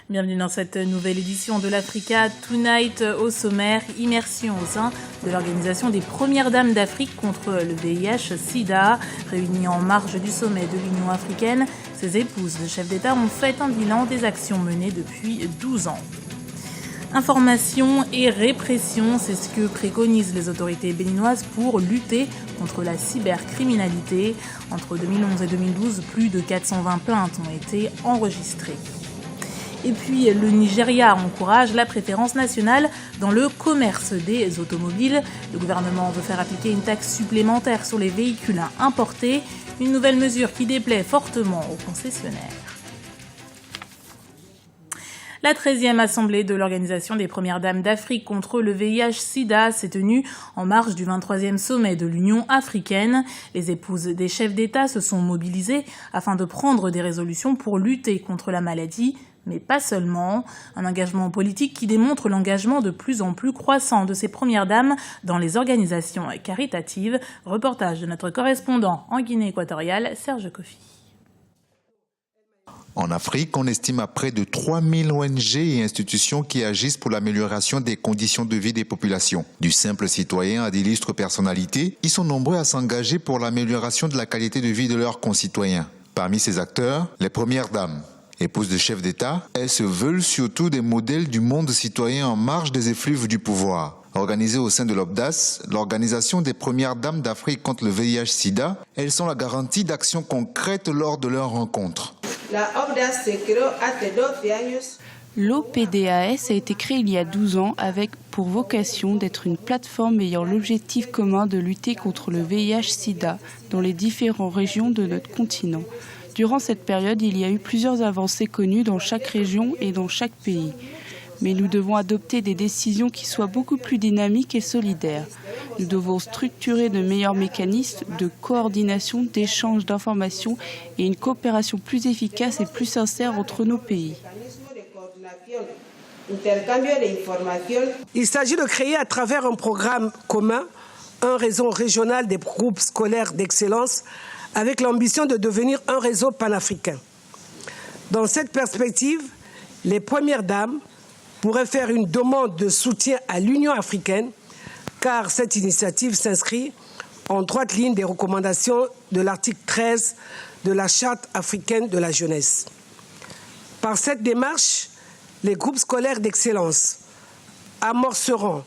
Bienvenue dans cette nouvelle édition de l'Africa Tonight. Au sommaire, immersion au sein de l'organisation des Premières Dames d'Afrique contre le VIH-Sida. Réunies en marge du sommet de l'Union africaine, ces épouses de chefs d'État ont fait un bilan des actions menées depuis 12 ans. Information et répression, c'est ce que préconisent les autorités béninoises pour lutter contre la cybercriminalité. Entre 2011 et 2012, plus de 420 plaintes ont été enregistrées. Et puis, le Nigeria encourage la préférence nationale dans le commerce des automobiles. Le gouvernement veut faire appliquer une taxe supplémentaire sur les véhicules importés, une nouvelle mesure qui déplaît fortement aux concessionnaires. La 13e assemblée de l'Organisation des Premières Dames d'Afrique contre le VIH-Sida s'est tenue en marge du 23e sommet de l'Union africaine. Les épouses des chefs d'État se sont mobilisées afin de prendre des résolutions pour lutter contre la maladie, mais pas seulement. Un engagement politique qui démontre l'engagement de plus en plus croissant de ces premières dames dans les organisations caritatives. Reportage de notre correspondant en Guinée équatoriale, Serge Kofi. En Afrique, on estime à près de 3000 ONG et institutions qui agissent pour l'amélioration des conditions de vie des populations. Du simple citoyen à d'illustres personnalités, ils sont nombreux à s'engager pour l'amélioration de la qualité de vie de leurs concitoyens. Parmi ces acteurs, les premières dames. Épouses de chefs d'État, elles se veulent surtout des modèles du monde citoyen en marge des effluves du pouvoir. Organisées au sein de l'OBDAS, l'Organisation des Premières Dames d'Afrique contre le VIH-Sida, elles sont la garantie d'actions concrètes lors de leurs rencontres. L'OPDAS a été créé il y a 12 ans avec pour vocation d'être une plateforme ayant l'objectif commun de lutter contre le VIH-Sida dans les différentes régions de notre continent. Durant cette période, il y a eu plusieurs avancées connues dans chaque région et dans chaque pays. Mais nous devons adopter des décisions qui soient beaucoup plus dynamiques et solidaires. Nous devons structurer de meilleurs mécanismes de coordination, d'échange d'informations et une coopération plus efficace et plus sincère entre nos pays. Il s'agit de créer à travers un programme commun un réseau régional des groupes scolaires d'excellence avec l'ambition de devenir un réseau panafricain. Dans cette perspective, les Premières Dames pourraient faire une demande de soutien à l'Union africaine, car cette initiative s'inscrit en droite ligne des recommandations de l'article 13 de la Charte africaine de la jeunesse. Par cette démarche, les groupes scolaires d'excellence amorceront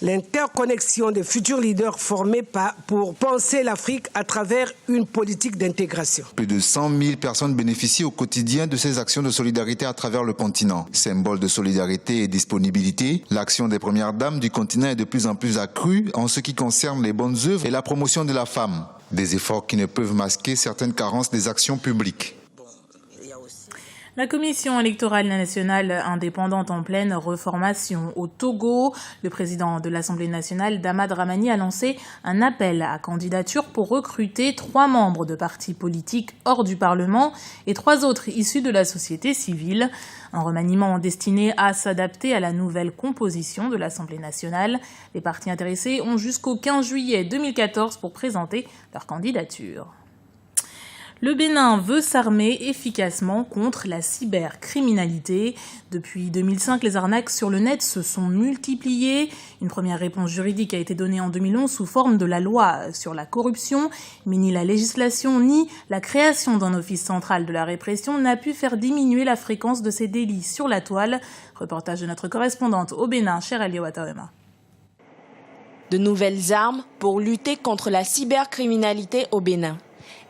l'interconnexion des futurs leaders formés pour penser l'Afrique à travers une politique d'intégration. Plus de 100 000 personnes bénéficient au quotidien de ces actions de solidarité à travers le continent. Symbole de solidarité et disponibilité, l'action des Premières Dames du continent est de plus en plus accrue en ce qui concerne les bonnes œuvres et la promotion de la femme. Des efforts qui ne peuvent masquer certaines carences des actions publiques. La commission électorale nationale indépendante en pleine reformation au Togo. Le président de l'Assemblée nationale, Dama Dramani, a lancé un appel à candidature pour recruter 3 membres de partis politiques hors du Parlement et 3 autres issus de la société civile. Un remaniement destiné à s'adapter à la nouvelle composition de l'Assemblée nationale. Les partis intéressés ont jusqu'au 15 juillet 2014 pour présenter leur candidature. Le Bénin veut s'armer efficacement contre la cybercriminalité. Depuis 2005, les arnaques sur le net se sont multipliées. Une première réponse juridique a été donnée en 2011 sous forme de la loi sur la corruption. Mais ni la législation ni la création d'un office central de la répression n'a pu faire diminuer la fréquence de ces délits sur la toile. Reportage de notre correspondante au Bénin, Cherelie Ouattawema. De nouvelles armes pour lutter contre la cybercriminalité au Bénin.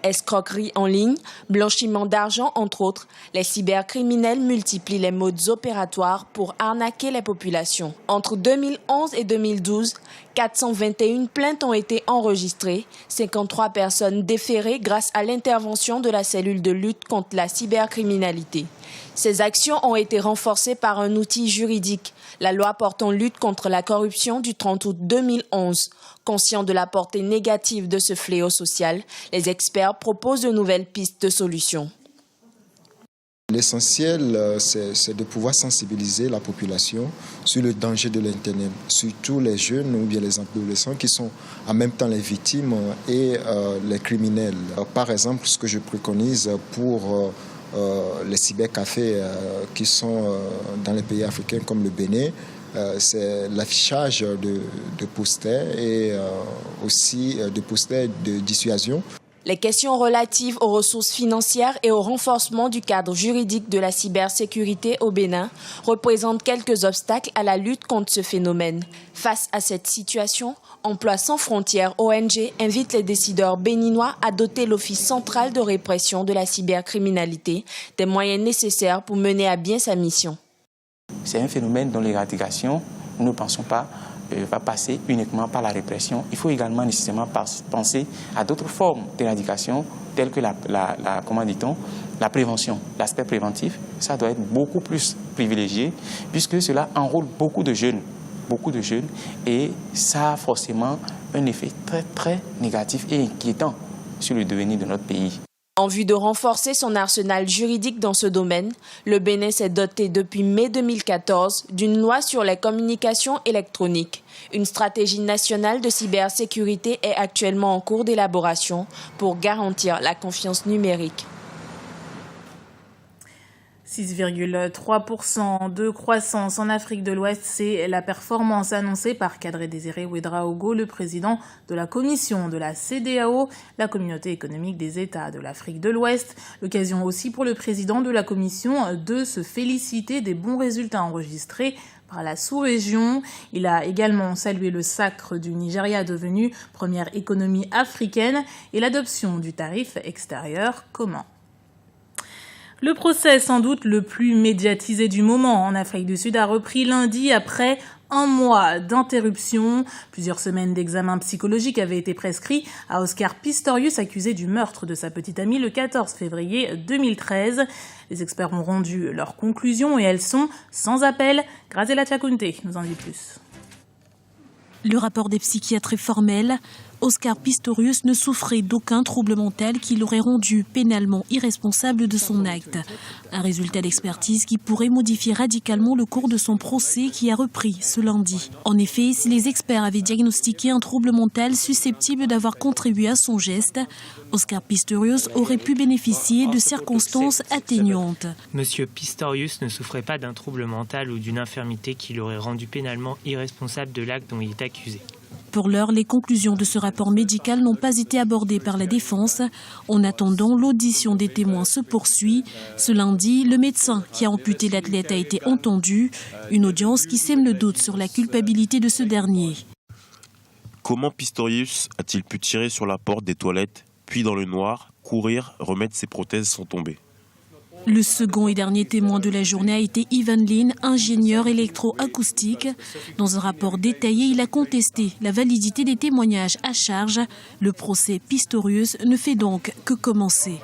Escroquerie en ligne, blanchiment d'argent entre autres, les cybercriminels multiplient les modes opératoires pour arnaquer les populations. Entre 2011 et 2012, 421 plaintes ont été enregistrées, 53 personnes déférées grâce à l'intervention de la cellule de lutte contre la cybercriminalité. Ces actions ont été renforcées par un outil juridique, la loi portant lutte contre la corruption du 30 août 2011. Conscients de la portée négative de ce fléau social, les experts proposent de nouvelles pistes de solutions. L'essentiel, c'est de pouvoir sensibiliser la population sur le danger de l'Internet, surtout les jeunes ou bien les adolescents qui sont en même temps les victimes et les criminels. Par exemple, ce que je préconise pour les cybercafés qui sont dans les pays africains comme le Bénin, c'est l'affichage de posters et aussi de posters de dissuasion. Les questions relatives aux ressources financières et au renforcement du cadre juridique de la cybersécurité au Bénin représentent quelques obstacles à la lutte contre ce phénomène. Face à cette situation, Emploi sans frontières ONG invite les décideurs béninois à doter l'Office central de répression de la cybercriminalité des moyens nécessaires pour mener à bien sa mission. C'est un phénomène dont l'éradication, nous ne pensons pas, va passer uniquement par la répression. Il faut également nécessairement penser à d'autres formes d'éradication, telles que la prévention. L'aspect préventif, ça doit être beaucoup plus privilégié, puisque cela enrôle beaucoup de jeunes, et ça a forcément un effet très, très négatif et inquiétant sur le devenir de notre pays. En vue de renforcer son arsenal juridique dans ce domaine, le Bénin s'est doté depuis mai 2014 d'une loi sur les communications électroniques. Une stratégie nationale de cybersécurité est actuellement en cours d'élaboration pour garantir la confiance numérique. 6,3% de croissance en Afrique de l'Ouest, c'est la performance annoncée par Kadri Désiré Ouédraogo, le président de la commission de la CEDEAO, la communauté économique des États de l'Afrique de l'Ouest. L'occasion aussi pour le président de la commission de se féliciter des bons résultats enregistrés par la sous-région. Il a également salué le sacre du Nigeria devenu première économie africaine et l'adoption du tarif extérieur commun. Le procès, sans doute le plus médiatisé du moment en Afrique du Sud, a repris lundi après un mois d'interruption. Plusieurs semaines d'examen psychologique avaient été prescrits à Oscar Pistorius, accusé du meurtre de sa petite amie le 14 février 2013. Les experts ont rendu leurs conclusions et elles sont sans appel. Graziella Tchakounte nous en dit plus. Le rapport des psychiatres est formel. Oscar Pistorius ne souffrait d'aucun trouble mental qui l'aurait rendu pénalement irresponsable de son acte. Un résultat d'expertise qui pourrait modifier radicalement le cours de son procès qui a repris ce lundi. En effet, si les experts avaient diagnostiqué un trouble mental susceptible d'avoir contribué à son geste, Oscar Pistorius aurait pu bénéficier de circonstances atténuantes. Monsieur Pistorius ne souffrait pas d'un trouble mental ou d'une infirmité qui l'aurait rendu pénalement irresponsable de l'acte dont il est accusé. Pour l'heure, les conclusions de ce rapport médical n'ont pas été abordées par la défense. En attendant, l'audition des témoins se poursuit. Ce lundi, le médecin qui a amputé l'athlète a été entendu. Une audience qui sème le doute sur la culpabilité de ce dernier. Comment Pistorius a-t-il pu tirer sur la porte des toilettes, puis dans le noir, courir, remettre ses prothèses sans tomber ? Le second et dernier témoin de la journée a été Ivan Lin, ingénieur électroacoustique. Dans un rapport détaillé, il a contesté la validité des témoignages à charge. Le procès Pistorius ne fait donc que commencer.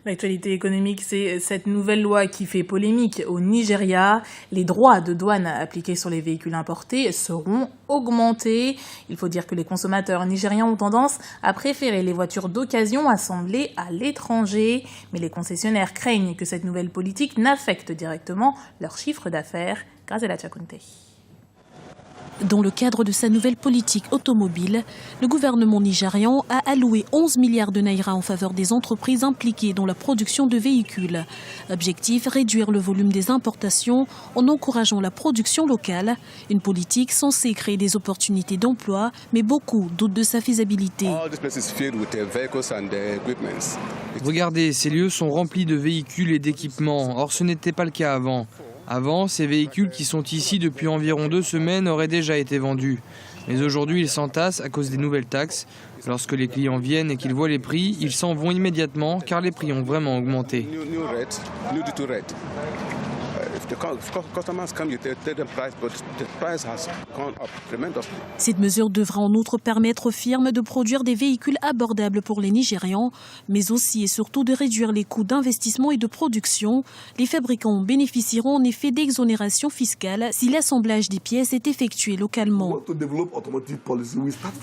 L'actualité économique, c'est cette nouvelle loi qui fait polémique au Nigeria. Les droits de douane appliqués sur les véhicules importés seront augmentés. Il faut dire que les consommateurs nigérians ont tendance à préférer les voitures d'occasion assemblées à l'étranger. Mais les concessionnaires craignent que cette nouvelle politique n'affecte directement leur chiffre d'affaires. Graziella Tchakounte. Dans le cadre de sa nouvelle politique automobile, le gouvernement nigérian a alloué 11 milliards de naira en faveur des entreprises impliquées dans la production de véhicules. Objectif, réduire le volume des importations en encourageant la production locale. Une politique censée créer des opportunités d'emploi, mais beaucoup doutent de sa faisabilité. Regardez, ces lieux sont remplis de véhicules et d'équipements. Or, ce n'était pas le cas avant. Avant, ces véhicules qui sont ici depuis environ 2 semaines auraient déjà été vendus. Mais aujourd'hui, ils s'entassent à cause des nouvelles taxes. Lorsque les clients viennent et qu'ils voient les prix, ils s'en vont immédiatement car les prix ont vraiment augmenté. Cette mesure devra en outre permettre aux firmes de produire des véhicules abordables pour les Nigérians, mais aussi et surtout de réduire les coûts d'investissement et de production. Les fabricants bénéficieront en effet d'exonérations fiscales si l'assemblage des pièces est effectué localement.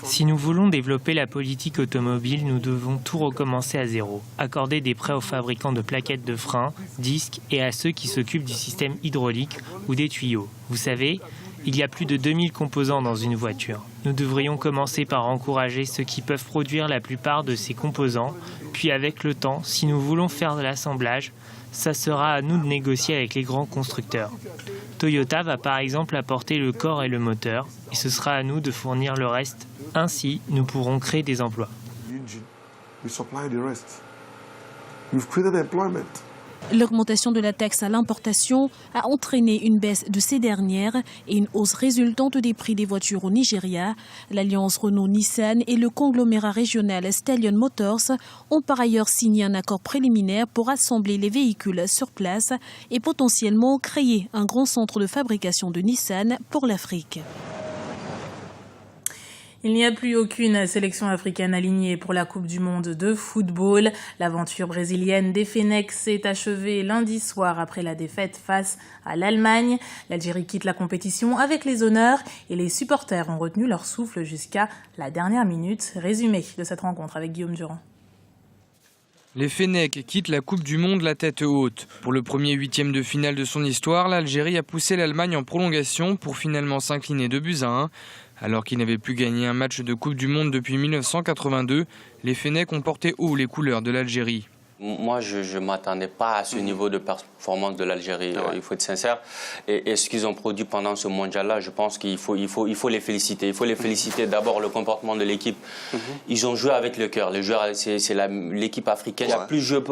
Si nous voulons développer la politique automobile, nous devons tout recommencer à zéro. Accorder des prêts aux fabricants de plaquettes de frein, disques et à ceux qui s'occupent du système hydraulique ou des tuyaux. Vous savez, Il y a plus de 2000 composants dans une voiture. Nous devrions commencer par encourager ceux qui peuvent produire la plupart de ces composants, puis avec le temps, si nous voulons faire de l'assemblage, ça sera à nous de négocier avec les grands constructeurs. Toyota va par exemple apporter le corps et le moteur, et ce sera à nous de fournir le reste. Ainsi, nous pourrons créer des emplois. L'augmentation de la taxe à l'importation a entraîné une baisse de ces dernières et une hausse résultante des prix des voitures au Nigeria. L'alliance Renault-Nissan et le conglomérat régional Stallion Motors ont par ailleurs signé un accord préliminaire pour assembler les véhicules sur place et potentiellement créer un grand centre de fabrication de Nissan pour l'Afrique. Il n'y a plus aucune sélection africaine alignée pour la Coupe du monde de football. L'aventure brésilienne des Fennecs s'est achevée lundi soir après la défaite face à l'Allemagne. L'Algérie quitte la compétition avec les honneurs et les supporters ont retenu leur souffle jusqu'à la dernière minute. Résumé de cette rencontre avec Guillaume Durand. Les Fennecs quittent la Coupe du Monde la tête haute. Pour le premier huitième de finale de son histoire, l'Algérie a poussé l'Allemagne en prolongation pour finalement s'incliner 2-1. Alors qu'ils n'avaient plus gagné un match de Coupe du Monde depuis 1982, les Fennecs ont porté haut les couleurs de l'Algérie. Moi, je ne m'attendais pas à ce niveau de performance de l'Algérie, il faut être sincère. Et ce qu'ils ont produit pendant ce mondial-là, je pense qu'il faut les féliciter. Il faut les féliciter d'abord le comportement de l'équipe. Ils ont joué avec le cœur. Les joueurs, c'est l'équipe africaine qui a plus joué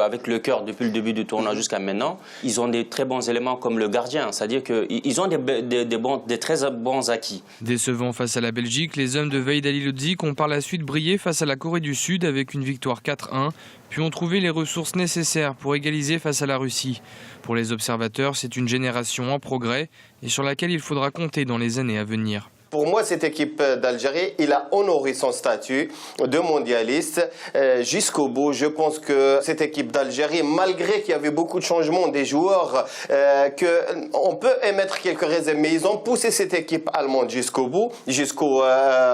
avec le cœur depuis le début du tournoi jusqu'à maintenant. Ils ont des très bons éléments comme le gardien, c'est-à-dire qu'ils ont des très bons acquis. Décevant face à la Belgique, les hommes de Vahid Halilhodžić ont par la suite brillé face à la Corée du Sud avec une victoire 4-1. Puis ont trouvé les ressources nécessaires pour égaliser face à la Russie. Pour les observateurs, c'est une génération en progrès et sur laquelle il faudra compter dans les années à venir. Pour moi, cette équipe d'Algérie, il a honoré son statut de mondialiste jusqu'au bout. Je pense que cette équipe d'Algérie, malgré qu'il y avait beaucoup de changements des joueurs, on peut émettre quelques réserves, mais ils ont poussé cette équipe allemande jusqu'au bout, jusqu'aux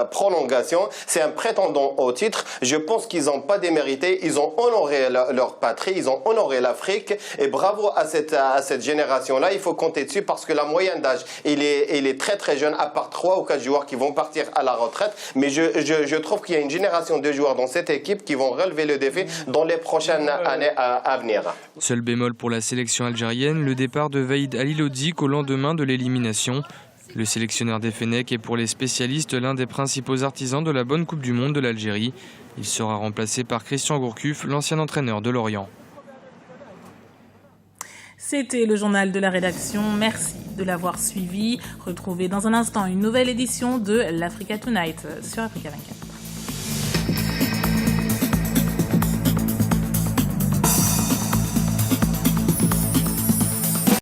prolongations. C'est un prétendant au titre. Je pense qu'ils n'ont pas démérité. Ils ont honoré leur patrie, ils ont honoré l'Afrique. Et bravo à cette génération-là. Il faut compter dessus parce que la moyenne d'âge, il est très très jeune, à part 3 ou 4 joueurs qui vont partir à la retraite, mais je trouve qu'il y a une génération de joueurs dans cette équipe qui vont relever le défi dans les prochaines années à venir. Seul bémol pour la sélection algérienne, le départ de Vahid Halilhodžić au lendemain de l'élimination. Le sélectionneur des Fennecs est pour les spécialistes l'un des principaux artisans de la bonne Coupe du Monde de l'Algérie. Il sera remplacé par Christian Gourcuff, l'ancien entraîneur de Lorient. C'était le journal de la rédaction. Merci de l'avoir suivi. Retrouvez dans un instant une nouvelle édition de l'Africa Tonight sur Africa 24.